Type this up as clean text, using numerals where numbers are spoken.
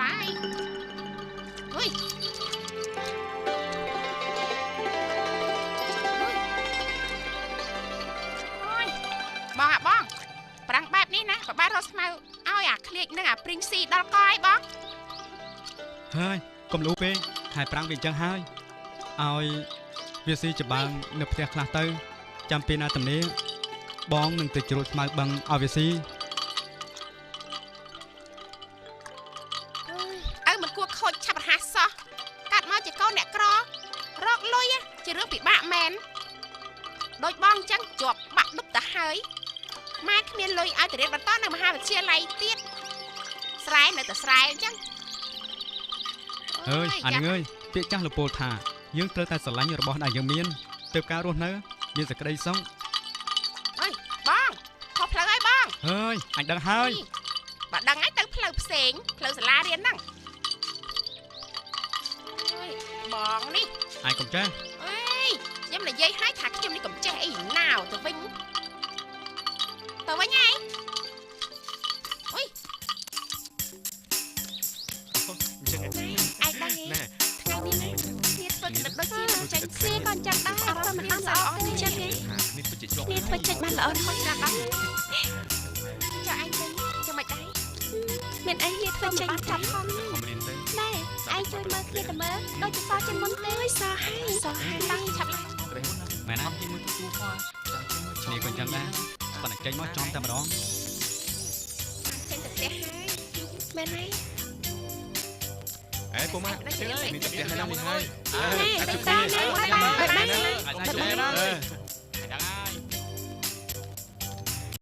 lại ui ôi bong à bong prang bẹp ní nè bà ba rô mau ao à click nè à Prince đo coi bong ហើយកុំលូពេកហើយប្រាំងវាអញ្ចឹងហើយឲ្យវាស៊ីច្បាំងនៅផ្ទះខ្លះទៅចាំពេលណាតំនេះបងនឹងទៅជ្រួតស្មៅបឹងឲ្យវាស៊ី អើមិនគួរខូចឆាប់រហ័សសោះកាត់មកជាកូនអ្នកក្ររកលុយជារឿងពិបាកមែនដូចបងអញ្ចឹងជាប់បាក់ដុបទៅហើយម៉ែគ្មានលុយឲ្យទៅរៀនបន្តនៅមហាវិទ្យាល័យទៀតស្រែនៅតែស្រែអញ្ចឹង អើយអានឹងអើយពាក្យចាស់លពលថាយើងត្រូវតែស្រឡាញ់របស់ដែលយើងមានទើបការរស់នៅមានសេចក្តីសុខ អើយបងខុសផ្លូវហើយបង ហើយអញដឹងហើយ បើដឹងហើយទៅផ្លូវផ្សេងផ្លូវសាលារៀនហ្នឹងអើយបងនេះ អញកុំចេះ អេយខ្ញុំនិយាយឲ្យថាខ្ញុំនេះកុំចេះអីណាវទៅវិញហើយអុយ អញ្ចឹង ឯងដឹងទេថ្ងៃនេះគ្នាធ្វើកណ្ដិបដូចជាមិនចេញគ្នាក៏ចាំដែរអត់មិនបានល្អទេចឹងទេ នេះពិតជាជាប់ គ្នាធ្វើចេញបានល្អណាស់មកណាស់ដល់ចុះឯងទៅចាំមិនដែរមានអីគ្នាធ្វើចេញបានចាប់ផង ខំរៀនទៅ ដែរឯងជួយមើលគ្នាទៅមើលដូចជាសជាមុនទេសហើយឡើងឆាប់ឡើង មែនណា គេមើលទូផង គ្នាក៏អញ្ចឹងដែរប៉ុន្តែចេញមកចំតែម្ដង ចេញទៅផ្ទះហើយមែនហើយ អេពូម៉ាក់នេះទៅផ្ទះហើយនេះហើយ នេះទៅតាមនេះបាយបាយ អាចចេះបាន